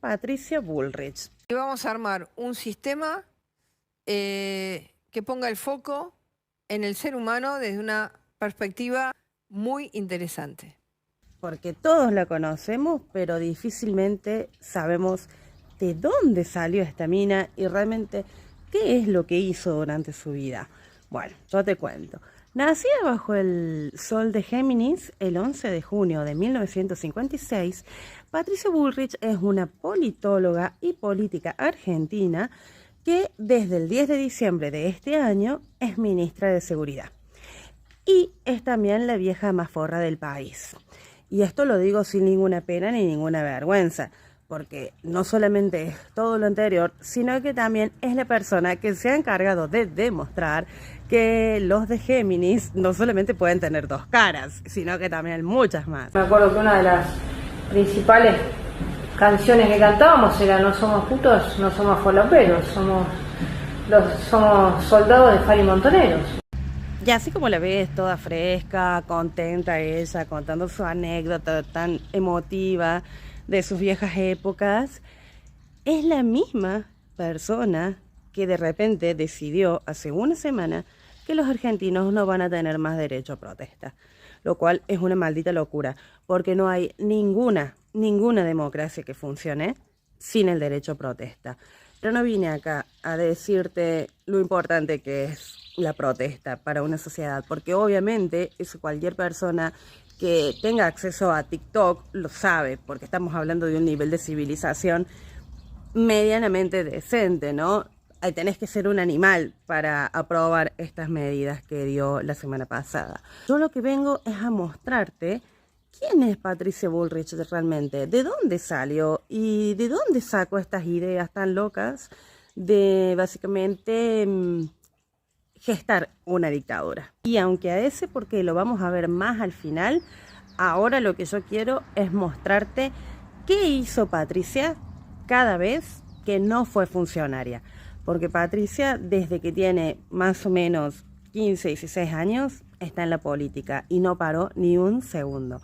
Patricia Bullrich. Y vamos a armar un sistema que ponga el foco en el ser humano desde una perspectiva muy interesante. Porque todos la conocemos, pero difícilmente sabemos de dónde salió esta mina y realmente qué es lo que hizo durante su vida. Bueno, yo te cuento. Nacida bajo el sol de Géminis el 11 de junio de 1956, Patricia Bullrich es una politóloga y política argentina que desde el 10 de diciembre de este año es ministra de Seguridad. Y es también la vieja más forra del país. Y esto lo digo sin ninguna pena ni ninguna vergüenza, porque no solamente es todo lo anterior, sino que también es la persona que se ha encargado de demostrar que los de Géminis no solamente pueden tener dos caras, sino que también muchas más. Me acuerdo que una de las principales canciones que cantábamos era "No somos putos, no somos faloperos, somos soldados de Fari Montoneros". Y así como la ves toda fresca, contenta ella, contando su anécdota tan emotiva de sus viejas épocas, es la misma persona que de repente decidió hace una semana que los argentinos no van a tener más derecho a protesta, lo cual es una maldita locura, porque no hay ninguna democracia que funcione sin el derecho a protesta. Pero no vine acá a decirte lo importante que es la protesta para una sociedad, porque obviamente eso cualquier persona que tenga acceso a TikTok lo sabe, porque estamos hablando de un nivel de civilización medianamente decente, ¿no? Ahí tenés que ser un animal para aprobar estas medidas que dio la semana pasada. Yo lo que vengo es a mostrarte quién es Patricia Bullrich realmente, de dónde salió y de dónde sacó estas ideas tan locas de básicamente gestar una dictadura. Y aunque a ese, porque lo vamos a ver más al final, ahora lo que yo quiero es mostrarte qué hizo Patricia cada vez que no fue funcionaria. Porque Patricia, desde que tiene más o menos 15, 16 años, está en la política y no paró ni un segundo.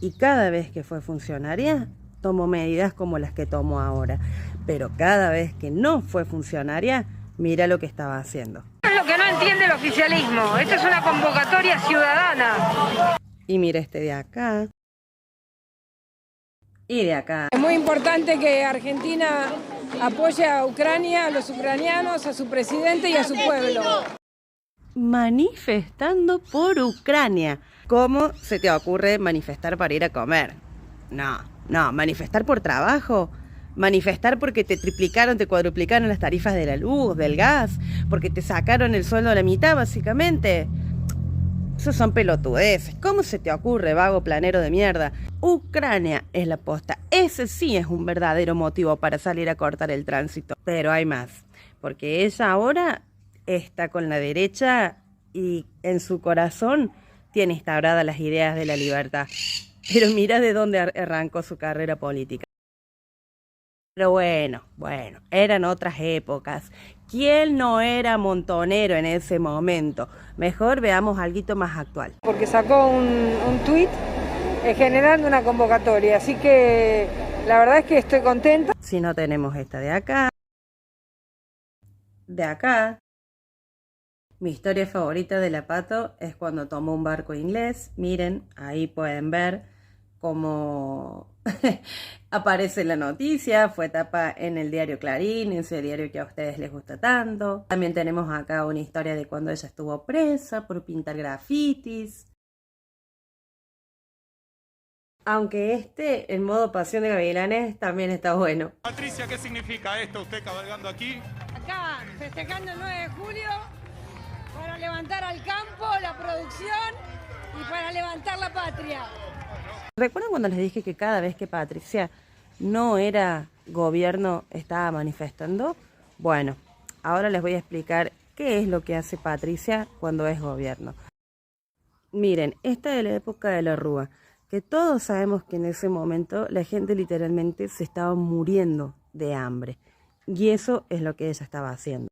Y cada vez que fue funcionaria, tomó medidas como las que tomó ahora. Pero cada vez que no fue funcionaria, mira lo que estaba haciendo. Es lo que no entiende el oficialismo. Esta es una convocatoria ciudadana. Y mira este de acá. Y de acá. Es muy importante que Argentina apoye a Ucrania, a los ucranianos, a su presidente y a su pueblo. Manifestando por Ucrania. ¿Cómo se te ocurre manifestar para ir a comer? No, manifestar por trabajo. Manifestar porque te triplicaron, te cuadruplicaron las tarifas de la luz, del gas, porque te sacaron el sueldo a la mitad, básicamente. Esos son pelotudeces. ¿Cómo se te ocurre, vago planero de mierda? Ucrania es la posta. Ese sí es un verdadero motivo para salir a cortar el tránsito. Pero hay más. Porque ella ahora está con la derecha y en su corazón tiene instauradas las ideas de la libertad. Pero mira de dónde arrancó su carrera política. Pero bueno, eran otras épocas. ¿Quién no era montonero en ese momento? Mejor veamos algo más actual. Porque sacó un tuit generando una convocatoria, así que la verdad es que estoy contenta. Si no tenemos esta de acá. De acá. Mi historia favorita de la Pato es cuando tomó un barco inglés. Miren, ahí pueden ver cómo aparece la noticia. Fue tapa en el diario Clarín, ese diario que a ustedes les gusta tanto. También tenemos acá una historia de cuando ella estuvo presa por pintar grafitis. Aunque en modo Pasión de Gavilanes, también está bueno. Patricia, ¿qué significa esto? Usted cabalgando aquí. Acá, festejando el 9 de julio, para levantar al campo, la producción y para levantar la patria. ¿Recuerdan cuando les dije que cada vez que Patricia no era gobierno estaba manifestando? Bueno, ahora les voy a explicar qué es lo que hace Patricia cuando es gobierno. Miren, esta es la época de la Rúa, que todos sabemos que en ese momento la gente literalmente se estaba muriendo de hambre. Y eso es lo que ella estaba haciendo.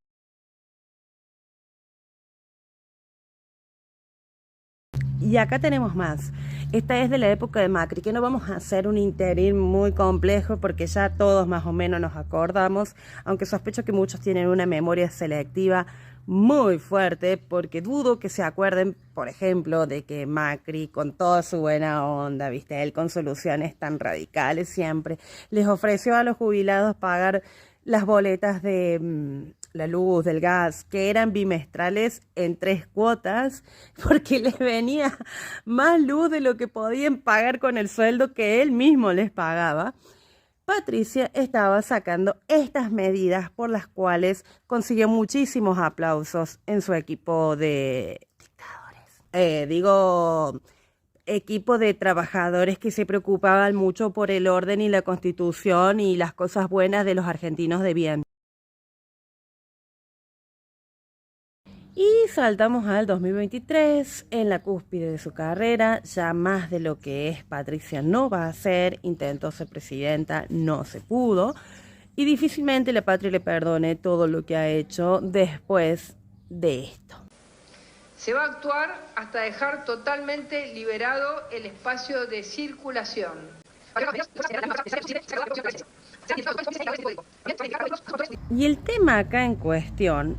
Y acá tenemos más. Esta es de la época de Macri, que no vamos a hacer un interín muy complejo porque ya todos más o menos nos acordamos, aunque sospecho que muchos tienen una memoria selectiva muy fuerte, porque dudo que se acuerden, por ejemplo, de que Macri, con toda su buena onda, viste, él con soluciones tan radicales siempre, les ofreció a los jubilados pagar las boletas de la luz, del gas, que eran bimestrales en 3 cuotas, porque les venía más luz de lo que podían pagar con el sueldo que él mismo les pagaba. Patricia estaba sacando estas medidas por las cuales consiguió muchísimos aplausos en su equipo de dictadores. Equipo de trabajadores que se preocupaban mucho por el orden y la constitución y las cosas buenas de los argentinos de bien. Y saltamos al 2023, en la cúspide de su carrera, ya más de lo que es Patricia no va a ser, intentó ser presidenta, no se pudo, y difícilmente la patria le perdone todo lo que ha hecho después de esto. Se va a actuar hasta dejar totalmente liberado el espacio de circulación. Y el tema acá en cuestión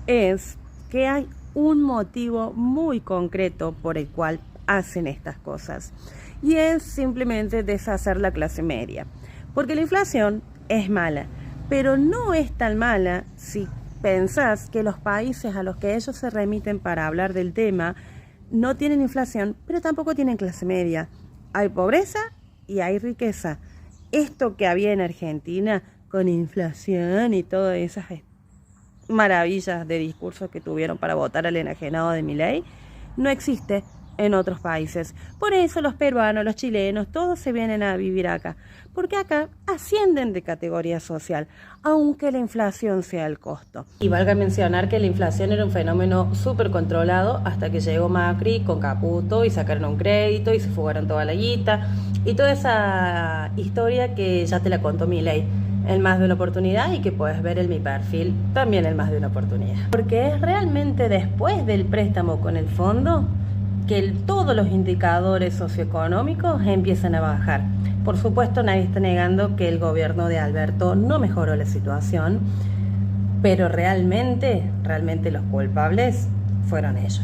es que hay un motivo muy concreto por el cual hacen estas cosas, y es simplemente deshacer la clase media, porque la inflación es mala, pero no es tan mala si pensás que los países a los que ellos se remiten para hablar del tema no tienen inflación, pero tampoco tienen clase media. Hay pobreza y hay riqueza. Esto que había en Argentina con inflación y todas esas maravillas de discursos que tuvieron para votar al enajenado de Milei, no existe en otros países. Por eso los peruanos, los chilenos, todos se vienen a vivir acá, porque acá ascienden de categoría social, aunque la inflación sea el costo. Y valga mencionar que la inflación era un fenómeno súper controlado hasta que llegó Macri con Caputo y sacaron un crédito y se fugaron toda la guita y toda esa historia que ya te la contó Milei en Más de una Oportunidad, y que puedes ver en mi perfil también en Más de una Oportunidad. Porque es realmente después del préstamo con el fondo que todos los indicadores socioeconómicos empiezan a bajar. Por supuesto, nadie está negando que el gobierno de Alberto no mejoró la situación, pero realmente los culpables fueron ellos.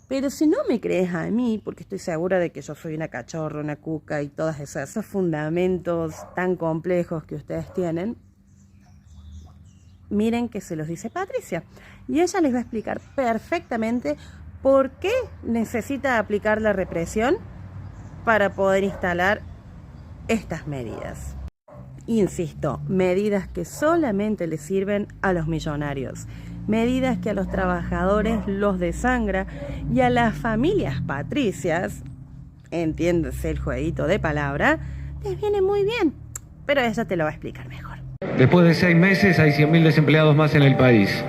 Pero si no me crees a mí, porque estoy segura de que yo soy una cachorra, una cuca y todos esos fundamentos tan complejos que ustedes tienen, miren que se los dice Patricia. Y ella les va a explicar perfectamente por qué necesita aplicar la represión para poder instalar estas medidas. Insisto, medidas que solamente le sirven a los millonarios. Medidas que a los trabajadores los desangra y a las familias patricias, entiéndase el jueguito de palabra, les viene muy bien. Pero ella te lo va a explicar mejor. Después de 6 meses hay 100.000 desempleados más en el país.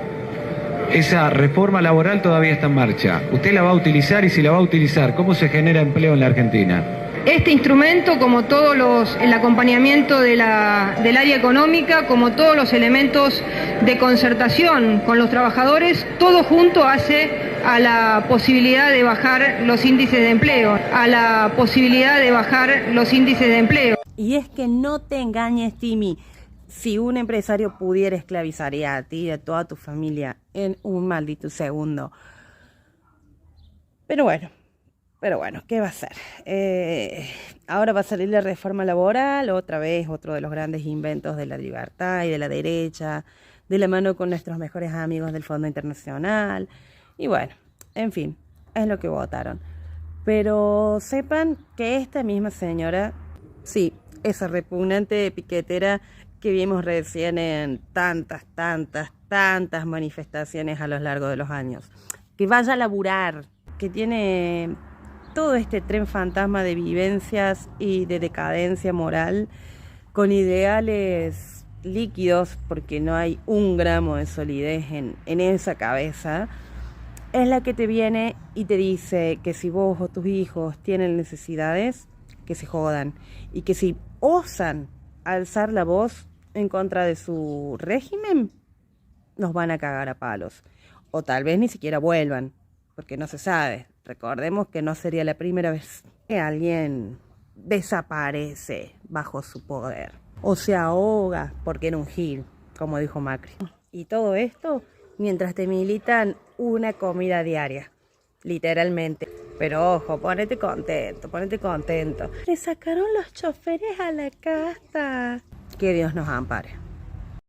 Esa reforma laboral todavía está en marcha. ¿Usted la va a utilizar? Y si la va a utilizar, ¿cómo se genera empleo en la Argentina? Este instrumento, como todos el acompañamiento del área económica, como todos los elementos de concertación con los trabajadores, todo junto hace a la posibilidad de bajar los índices de empleo, Y es que no te engañes, Timmy. Si un empresario pudiera, esclavizaría a ti y a toda tu familia en un maldito segundo. Pero bueno, ¿qué va a hacer? Ahora va a salir la reforma laboral, otra vez, otro de los grandes inventos de la libertad y de la derecha, de la mano con nuestros mejores amigos del Fondo Internacional. Y bueno, en fin, es lo que votaron. Pero sepan que esta misma señora, sí, esa repugnante piquetera que vimos recién en tantas manifestaciones a lo largo de los años, que vaya a laburar, que tiene todo este tren fantasma de vivencias y de decadencia moral con ideales líquidos, porque no hay un gramo de solidez en esa cabeza, es la que te viene y te dice que si vos o tus hijos tienen necesidades, que se jodan, y que si osan alzar la voz en contra de su régimen, nos van a cagar a palos, o tal vez ni siquiera vuelvan, porque no se sabe. Recordemos que no sería la primera vez que alguien desaparece bajo su poder o se ahoga porque era un gil, como dijo Macri. Y todo esto mientras te militan una comida diaria, literalmente. Pero ojo, ponete contento, ponete contento. Le sacaron los choferes a la casta. Que Dios nos ampare.